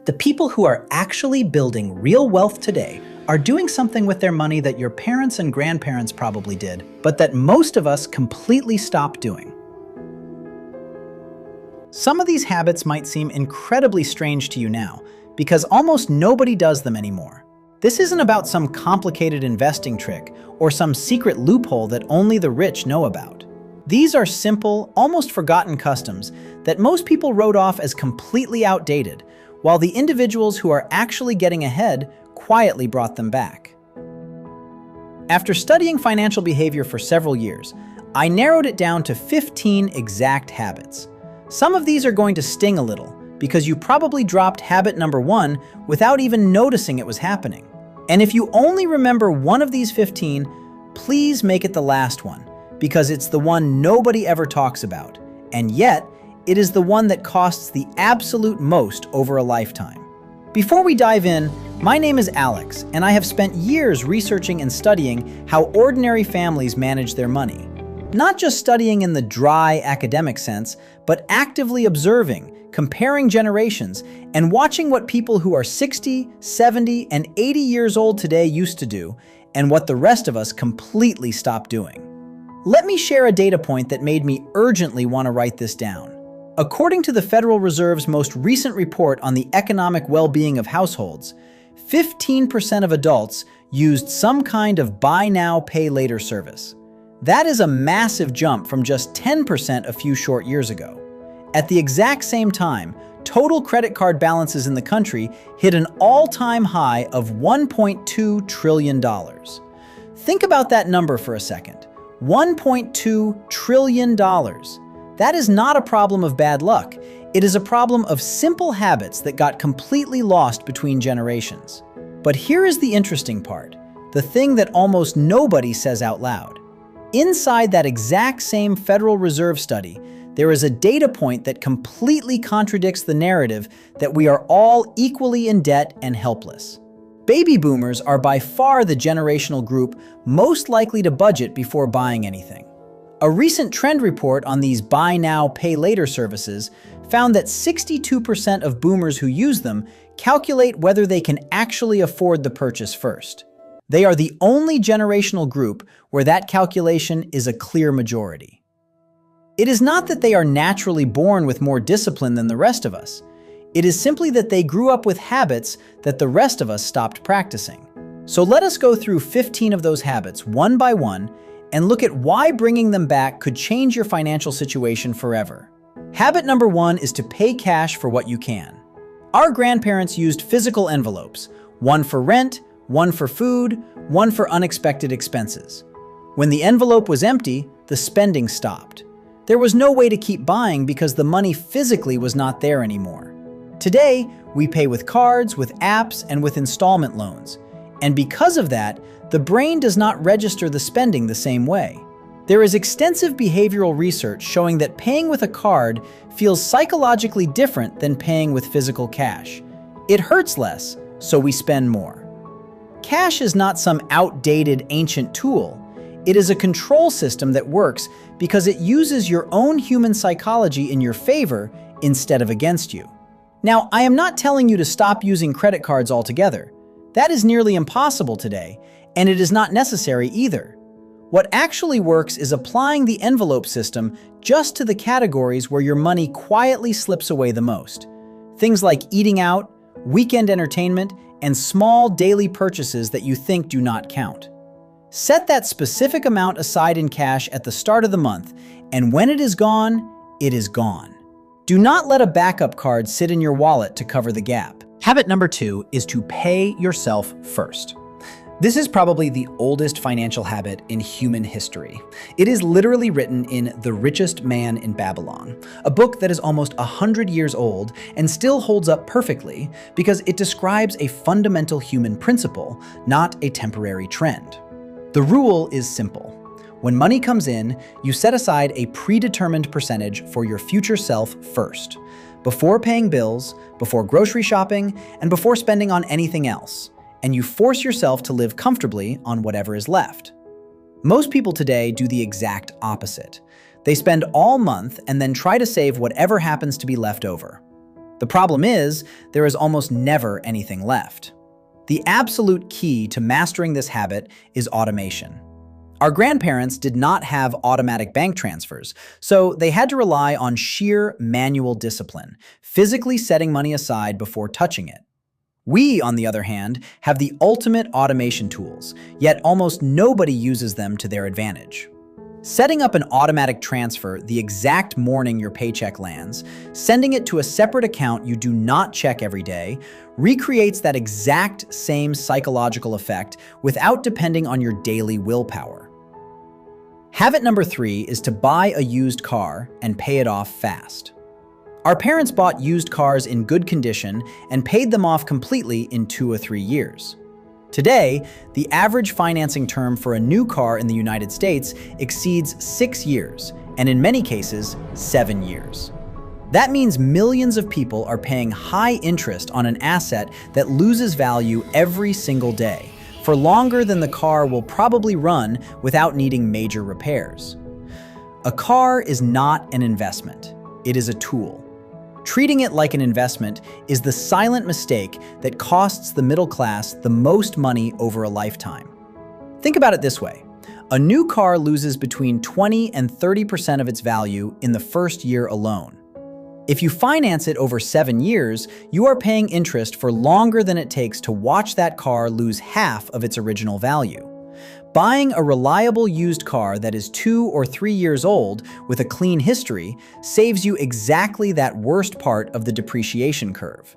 The people who are actually building real wealth today are doing something with their money that your parents and grandparents probably did, but that most of us completely stopped doing. Some of these habits might seem incredibly strange to you now, because almost nobody does them anymore. This isn't about some complicated investing trick or some secret loophole that only the rich know about. These are simple, almost forgotten customs that most people wrote off as completely outdated, while the individuals who are actually getting ahead quietly brought them back. After studying financial behavior for several years, I narrowed it down to 15 exact habits. Some of these are going to sting a little, because you probably dropped habit number 1 without even noticing it was happening. And if you only remember one of these 15, please make it the last one, because it's the one nobody ever talks about, and yet it is the one that costs the absolute most over a lifetime. Before we dive in, my name is Alex, and I have spent years researching and studying how ordinary families manage their money. Not just studying in the dry academic sense, but actively observing, comparing generations, and watching what people who are 60, 70, and 80 years old today used to do, and what the rest of us completely stopped doing. Let me share a data point that made me urgently want to write this down. According to the Federal Reserve's most recent report on the economic well-being of households, 15% of adults used some kind of buy now, pay later service. That is a massive jump from just 10% a few short years ago. At the exact same time, total credit card balances in the country hit an all-time high of $1.2 trillion. Think about that number for a second. $1.2 trillion. That is not a problem of bad luck. It is a problem of simple habits that got completely lost between generations. But here is the interesting part, the thing that almost nobody says out loud. Inside that exact same Federal Reserve study, there is a data point that completely contradicts the narrative that we are all equally in debt and helpless. Baby boomers are by far the generational group most likely to budget before buying anything. A recent trend report on these buy now, pay later services found that 62% of boomers who use them calculate whether they can actually afford the purchase first. They are the only generational group where that calculation is a clear majority. It is not that they are naturally born with more discipline than the rest of us. It is simply that they grew up with habits that the rest of us stopped practicing. So let us go through 15 of those habits one by one and look at why bringing them back could change your financial situation forever. Habit number 1 is to pay cash for what you can. Our grandparents used physical envelopes, one for rent, one for food, one for unexpected expenses. When the envelope was empty, the spending stopped. There was no way to keep buying because the money physically was not there anymore. Today, we pay with cards, with apps, and with installment loans. And because of that, the brain does not register the spending the same way. There is extensive behavioral research showing that paying with a card feels psychologically different than paying with physical cash. It hurts less, so we spend more. Cash is not some outdated, ancient tool. It is a control system that works because it uses your own human psychology in your favor instead of against you. Now, I am not telling you to stop using credit cards altogether. That is nearly impossible today, and it is not necessary either. What actually works is applying the envelope system just to the categories where your money quietly slips away the most. Things like eating out, weekend entertainment, and small daily purchases that you think do not count. Set that specific amount aside in cash at the start of the month, and when it is gone, it is gone. Do not let a backup card sit in your wallet to cover the gap. Habit number 2 is to pay yourself first. This is probably the oldest financial habit in human history. It is literally written in The Richest Man in Babylon, a book that is almost 100 years old and still holds up perfectly because it describes a fundamental human principle, not a temporary trend. The rule is simple. When money comes in, you set aside a predetermined percentage for your future self first, before paying bills, before grocery shopping, and before spending on anything else. And you force yourself to live comfortably on whatever is left. Most people today do the exact opposite. They spend all month and then try to save whatever happens to be left over. The problem is, there is almost never anything left. The absolute key to mastering this habit is automation. Our grandparents did not have automatic bank transfers, so they had to rely on sheer manual discipline, physically setting money aside before touching it. We, on the other hand, have the ultimate automation tools, yet almost nobody uses them to their advantage. Setting up an automatic transfer the exact morning your paycheck lands, sending it to a separate account you do not check every day, recreates that exact same psychological effect without depending on your daily willpower. Habit number 3 is to buy a used car and pay it off fast. Our parents bought used cars in good condition and paid them off completely in 2 or 3 years. Today, the average financing term for a new car in the United States exceeds 6 years, and in many cases, 7 years. That means millions of people are paying high interest on an asset that loses value every single day, for longer than the car will probably run without needing major repairs. A car is not an investment, it is a tool. Treating it like an investment is the silent mistake that costs the middle class the most money over a lifetime. Think about it this way. A new car loses between 20 and 30% of its value in the first year alone. If you finance it over 7 years, you are paying interest for longer than it takes to watch that car lose half of its original value. Buying a reliable used car that is 2 or 3 years old with a clean history saves you exactly that worst part of the depreciation curve.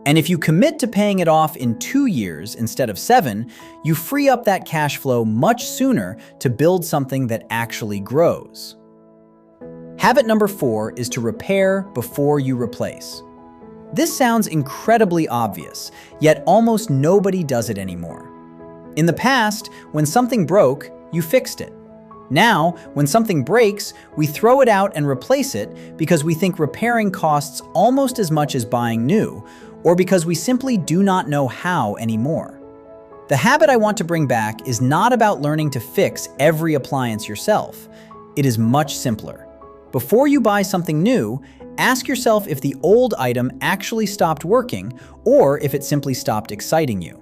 And if you commit to paying it off in 2 years instead of 7, you free up that cash flow much sooner to build something that actually grows. Habit number 4 is to repair before you replace. This sounds incredibly obvious, yet almost nobody does it anymore. In the past, when something broke, you fixed it. Now, when something breaks, we throw it out and replace it because we think repairing costs almost as much as buying new, or because we simply do not know how anymore. The habit I want to bring back is not about learning to fix every appliance yourself. It is much simpler. Before you buy something new, ask yourself if the old item actually stopped working or if it simply stopped exciting you.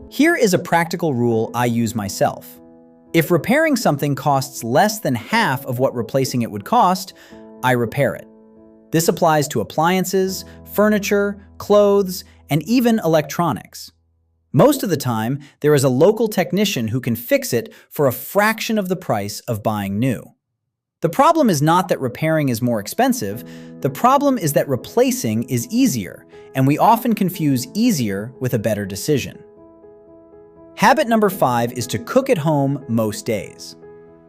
Here is a practical rule I use myself. If repairing something costs less than half of what replacing it would cost, I repair it. This applies to appliances, furniture, clothes, and even electronics. Most of the time, there is a local technician who can fix it for a fraction of the price of buying new. The problem is not that repairing is more expensive, the problem is that replacing is easier, and we often confuse easier with a better decision. Habit number 5 is to cook at home most days.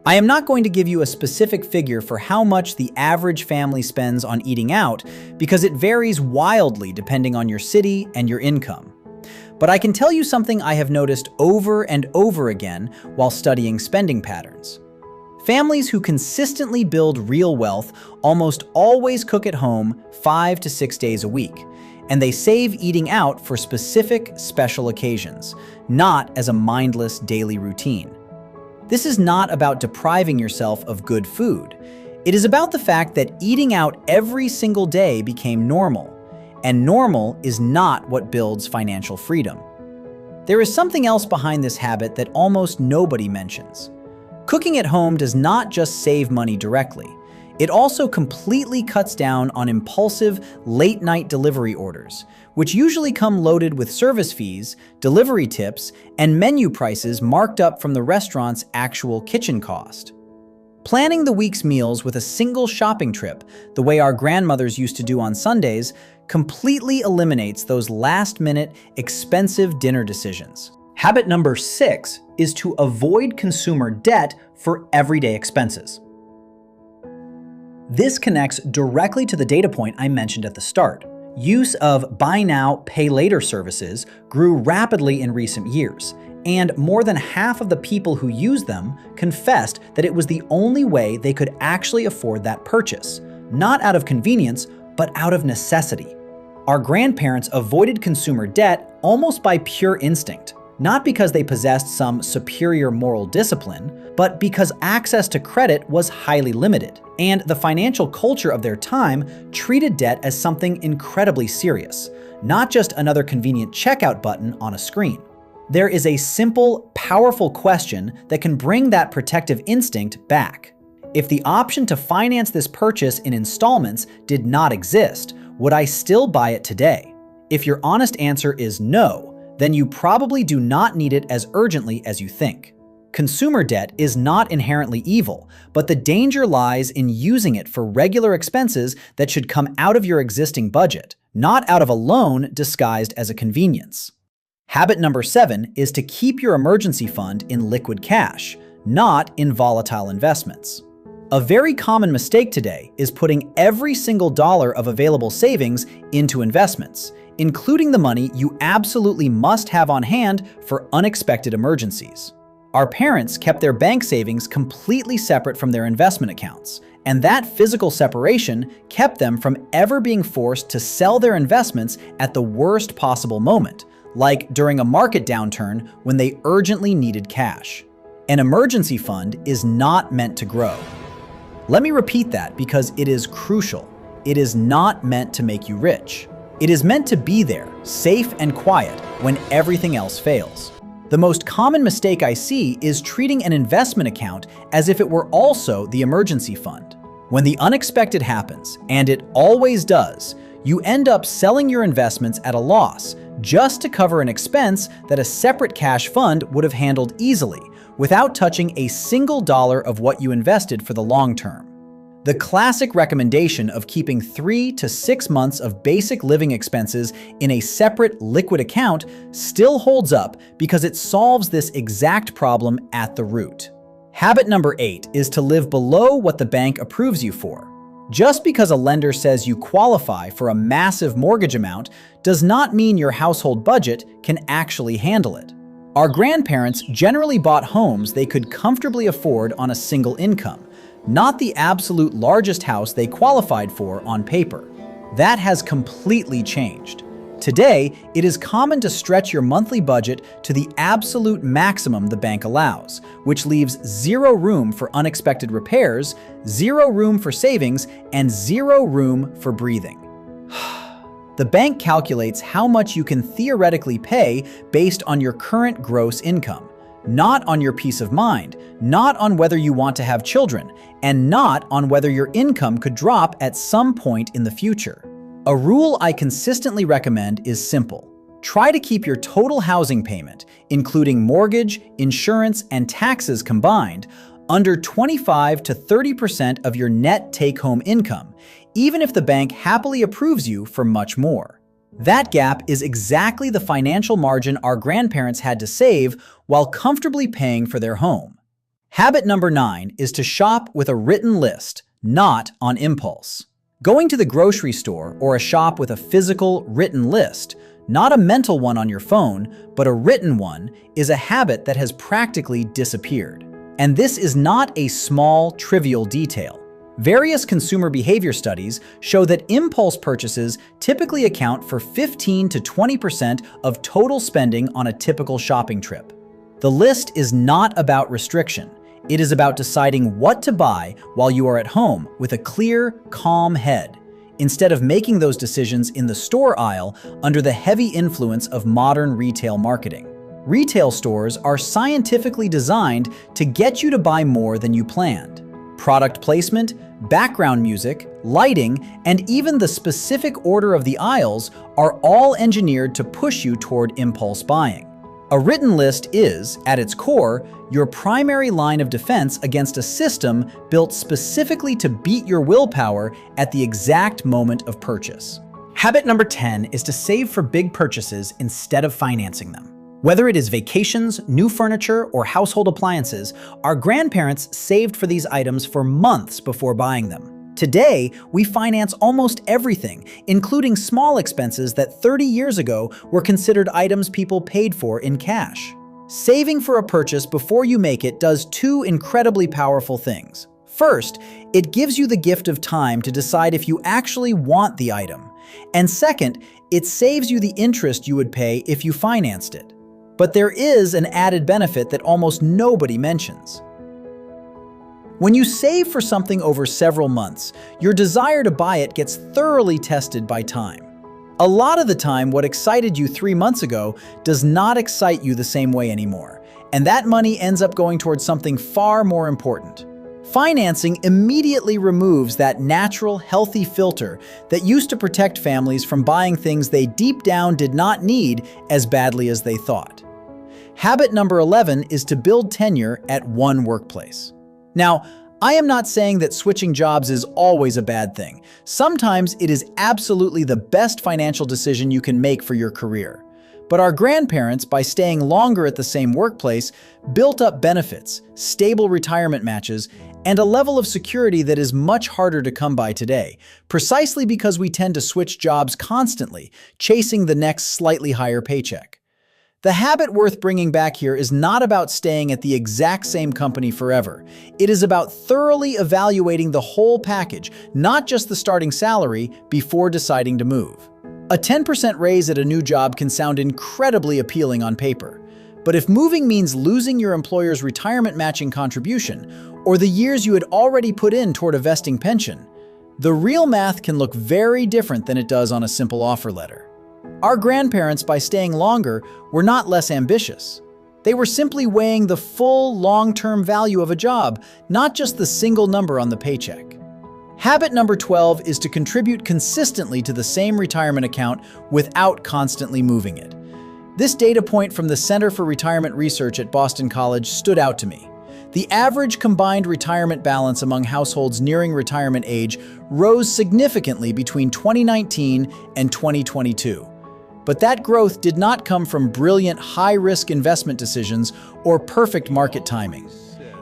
I am not going to give you a specific figure for how much the average family spends on eating out because it varies wildly depending on your city and your income. But I can tell you something I have noticed over and over again while studying spending patterns. Families who consistently build real wealth almost always cook at home 5 to 6 days a week, and they save eating out for specific special occasions, not as a mindless daily routine. This is not about depriving yourself of good food. It is about the fact that eating out every single day became normal, and normal is not what builds financial freedom. There is something else behind this habit that almost nobody mentions. Cooking at home does not just save money directly. It also completely cuts down on impulsive, late-night delivery orders, which usually come loaded with service fees, delivery tips, and menu prices marked up from the restaurant's actual kitchen cost. Planning the week's meals with a single shopping trip, the way our grandmothers used to do on Sundays, completely eliminates those last-minute, expensive dinner decisions. Habit number 6 is to avoid consumer debt for everyday expenses. This connects directly to the data point I mentioned at the start. Use of buy now, pay later services grew rapidly in recent years, and more than half of the people who used them confessed that it was the only way they could actually afford that purchase, not out of convenience, but out of necessity. Our grandparents avoided consumer debt almost by pure instinct. not because they possessed some superior moral discipline, but because access to credit was highly limited, and the financial culture of their time treated debt as something incredibly serious, not just another convenient checkout button on a screen. There is a simple, powerful question that can bring that protective instinct back. If the option to finance this purchase in installments did not exist, would I still buy it today? If your honest answer is no, then you probably do not need it as urgently as you think. Consumer debt is not inherently evil, but the danger lies in using it for regular expenses that should come out of your existing budget, not out of a loan disguised as a convenience. Habit number 7 is to keep your emergency fund in liquid cash, not in volatile investments. A very common mistake today is putting every single dollar of available savings into investments, including the money you absolutely must have on hand for unexpected emergencies. Our parents kept their bank savings completely separate from their investment accounts, and that physical separation kept them from ever being forced to sell their investments at the worst possible moment, like during a market downturn when they urgently needed cash. An emergency fund is not meant to grow. Let me repeat that because it is crucial. It is not meant to make you rich. It is meant to be there, safe and quiet, when everything else fails. The most common mistake I see is treating an investment account as if it were also the emergency fund. When the unexpected happens, and it always does, you end up selling your investments at a loss just to cover an expense that a separate cash fund would have handled easily, without touching a single dollar of what you invested for the long term. The classic recommendation of keeping 3 to 6 months of basic living expenses in a separate liquid account still holds up because it solves this exact problem at the root. Habit number 8 is to live below what the bank approves you for. Just because a lender says you qualify for a massive mortgage amount does not mean your household budget can actually handle it. Our grandparents generally bought homes they could comfortably afford on a single income, not the absolute largest house they qualified for on paper. That has completely changed. Today, it is common to stretch your monthly budget to the absolute maximum the bank allows, which leaves zero room for unexpected repairs, zero room for savings, and zero room for breathing. The bank calculates how much you can theoretically pay based on your current gross income, not on your peace of mind, not on whether you want to have children, and not on whether your income could drop at some point in the future. A rule I consistently recommend is simple. Try to keep your total housing payment, including mortgage, insurance, and taxes combined, under 25 to 30% of your net take-home income, even if the bank happily approves you for much more. That gap is exactly the financial margin our grandparents had to save while comfortably paying for their home. Habit number 9 is to shop with a written list, not on impulse. Going to the grocery store or a shop with a physical, written list, not a mental one on your phone, but a written one, is a habit that has practically disappeared. And this is not a small, trivial detail. Various consumer behavior studies show that impulse purchases typically account for 15 to 20% of total spending on a typical shopping trip. The list is not about restriction. It is about deciding what to buy while you are at home with a clear, calm head, instead of making those decisions in the store aisle under the heavy influence of modern retail marketing. Retail stores are scientifically designed to get you to buy more than you planned. Product placement, background music, lighting, and even the specific order of the aisles are all engineered to push you toward impulse buying. A written list is, at its core, your primary line of defense against a system built specifically to beat your willpower at the exact moment of purchase. Habit number 10 is to save for big purchases instead of financing them. Whether it is vacations, new furniture, or household appliances, our grandparents saved for these items for months before buying them. Today, we finance almost everything, including small expenses that 30 years ago were considered items people paid for in cash. Saving for a purchase before you make it does two incredibly powerful things. First, it gives you the gift of time to decide if you actually want the item. And second, it saves you the interest you would pay if you financed it. But there is an added benefit that almost nobody mentions. When you save for something over several months, your desire to buy it gets thoroughly tested by time. A lot of the time, what excited you 3 months ago does not excite you the same way anymore, and that money ends up going towards something far more important. Financing immediately removes that natural, healthy filter that used to protect families from buying things they deep down did not need as badly as they thought. Habit number 11 is to build tenure at one workplace. Now, I am not saying that switching jobs is always a bad thing. Sometimes it is absolutely the best financial decision you can make for your career. But our grandparents, by staying longer at the same workplace, built up benefits, stable retirement matches, and a level of security that is much harder to come by today, precisely because we tend to switch jobs constantly, chasing the next slightly higher paycheck. The habit worth bringing back here is not about staying at the exact same company forever. It is about thoroughly evaluating the whole package, not just the starting salary, before deciding to move. A 10% raise at a new job can sound incredibly appealing on paper. But if moving means losing your employer's retirement matching contribution, or the years you had already put in toward a vesting pension, the real math can look very different than it does on a simple offer letter. Our grandparents, by staying longer, were not less ambitious. They were simply weighing the full long-term value of a job, not just the single number on the paycheck. Habit number 12 is to contribute consistently to the same retirement account without constantly moving it. This data point from the Center for Retirement Research at Boston College stood out to me. The average combined retirement balance among households nearing retirement age rose significantly between 2019 and 2022. But that growth did not come from brilliant high-risk investment decisions or perfect market timing.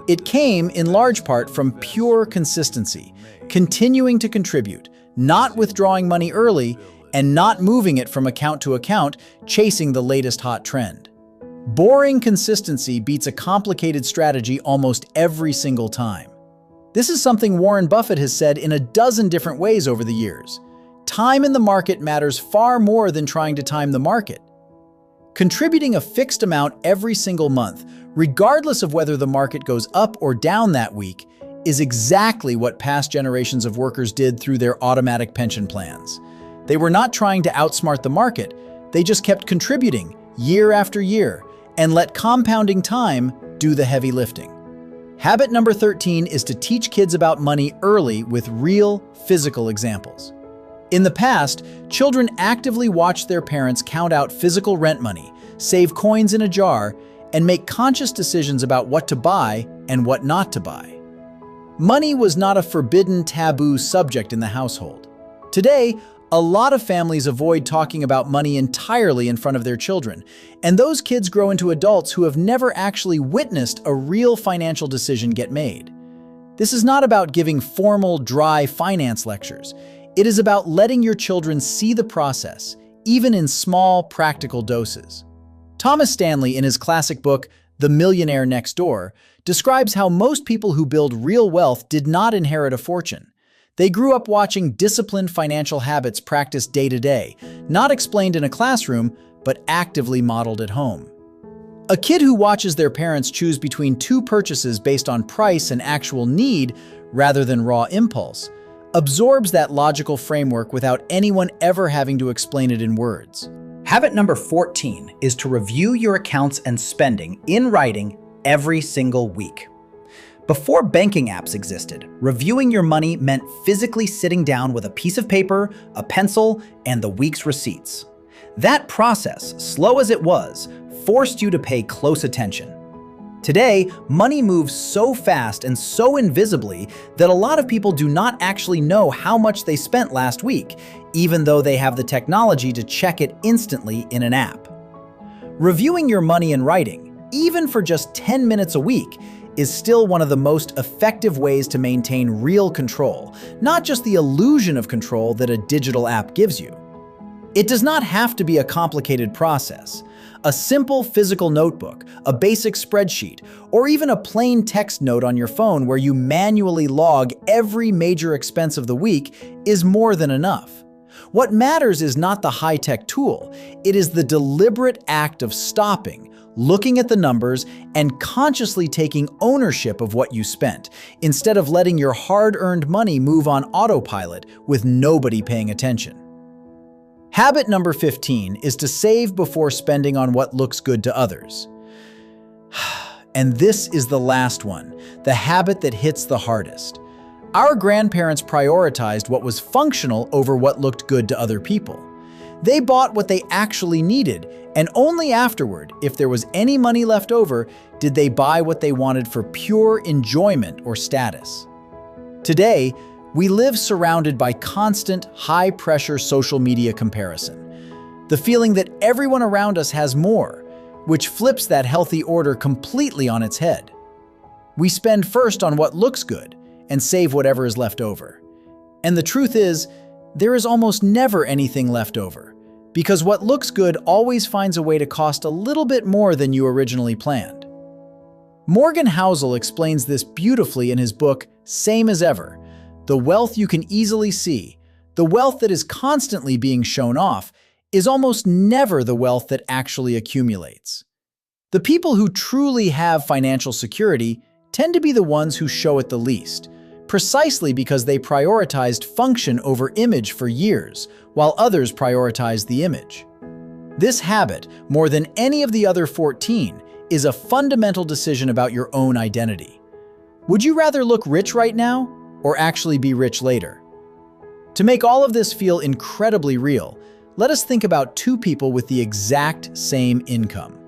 It came in large part from pure consistency, continuing to contribute, not withdrawing money early, and not moving it from account to account, chasing the latest hot trend. Boring consistency beats a complicated strategy almost every single time. This is something Warren Buffett has said in a dozen different ways over the years. Time in the market matters far more than trying to time the market. Contributing a fixed amount every single month, regardless of whether the market goes up or down that week, is exactly what past generations of workers did through their automatic pension plans. They were not trying to outsmart the market, they just kept contributing year after year and let compounding time do the heavy lifting. Habit number 13 is to teach kids about money early with real, physical examples. In the past, children actively watched their parents count out physical rent money, save coins in a jar, and make conscious decisions about what to buy and what not to buy. Money was not a forbidden, taboo subject in the household. Today, a lot of families avoid talking about money entirely in front of their children, and those kids grow into adults who have never actually witnessed a real financial decision get made. This is not about giving formal, dry finance lectures. It is about letting your children see the process, even in small, practical doses. Thomas Stanley, in his classic book, The Millionaire Next Door, describes how most people who build real wealth did not inherit a fortune. They grew up watching disciplined financial habits practiced day to day, not explained in a classroom, but actively modeled at home. A kid who watches their parents choose between two purchases based on price and actual need rather than raw impulse absorbs that logical framework without anyone ever having to explain it in words. Habit number 14 is to review your accounts and spending in writing every single week. Before banking apps existed, reviewing your money meant physically sitting down with a piece of paper, a pencil, and the week's receipts. That process, slow as it was, forced you to pay close attention. Today, money moves so fast and so invisibly that a lot of people do not actually know how much they spent last week, even though they have the technology to check it instantly in an app. Reviewing your money in writing, even for just 10 minutes a week, is still one of the most effective ways to maintain real control, not just the illusion of control that a digital app gives you. It does not have to be a complicated process. A simple physical notebook, a basic spreadsheet, or even a plain text note on your phone where you manually log every major expense of the week is more than enough. What matters is not the high-tech tool, it is the deliberate act of stopping, looking at the numbers and consciously taking ownership of what you spent, instead of letting your hard-earned money move on autopilot with nobody paying attention. Habit number 15 is to save before spending on what looks good to others. And this is the last one, the habit that hits the hardest. Our grandparents prioritized what was functional over what looked good to other people. They bought what they actually needed, and only afterward, if there was any money left over, did they buy what they wanted for pure enjoyment or status. Today, we live surrounded by constant, high-pressure social media comparison. The feeling that everyone around us has more, which flips that healthy order completely on its head. We spend first on what looks good and save whatever is left over. And the truth is, there is almost never anything left over, because what looks good always finds a way to cost a little bit more than you originally planned. Morgan Housel explains this beautifully in his book, Same as Ever: The wealth you can easily see, the wealth that is constantly being shown off, is almost never the wealth that actually accumulates. The people who truly have financial security tend to be the ones who show it the least, precisely because they prioritized function over image for years, while others prioritized the image. This habit, more than any of the other 14, is a fundamental decision about your own identity. Would you rather look rich right now, or actually be rich later? To make all of this feel incredibly real, let us think about two people with the exact same income.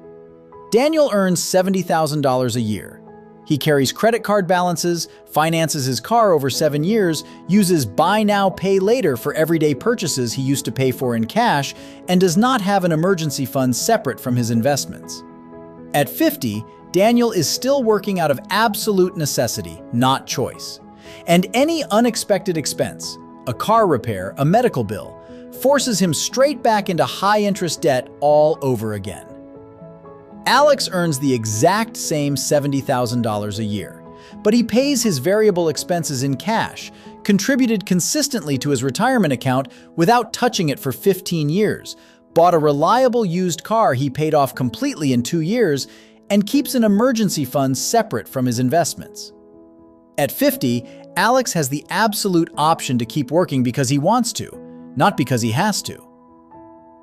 Daniel earns $70,000 a year. He carries credit card balances, finances his car over 7 years, uses buy now, pay later for everyday purchases he used to pay for in cash, and does not have an emergency fund separate from his investments. At 50, Daniel is still working out of absolute necessity, not choice. And any unexpected expense, a car repair, a medical bill, forces him straight back into high-interest debt all over again. Alex earns the exact same $70,000 a year, but he pays his variable expenses in cash, contributed consistently to his retirement account without touching it for 15 years, bought a reliable used car he paid off completely in 2 years, and keeps an emergency fund separate from his investments. At 50, Alex has the absolute option to keep working because he wants to, not because he has to.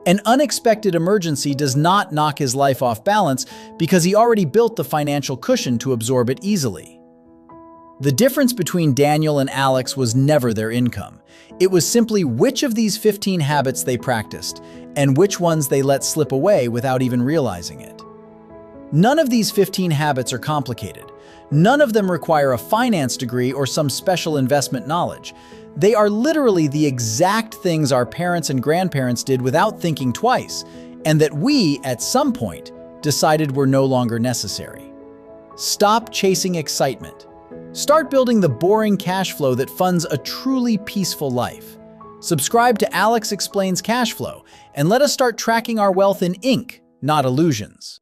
An unexpected emergency does not knock his life off balance because he already built the financial cushion to absorb it easily. The difference between Daniel and Alex was never their income. It was simply which of these 15 habits they practiced and which ones they let slip away without even realizing it. None of these 15 habits are complicated. None of them require a finance degree or some special investment knowledge. They are literally the exact things our parents and grandparents did without thinking twice, and that we, at some point, decided were no longer necessary. Stop chasing excitement. Start building the boring cash flow that funds a truly peaceful life. Subscribe to Alex Explains Cash Flow, and let us start tracking our wealth in ink, not illusions.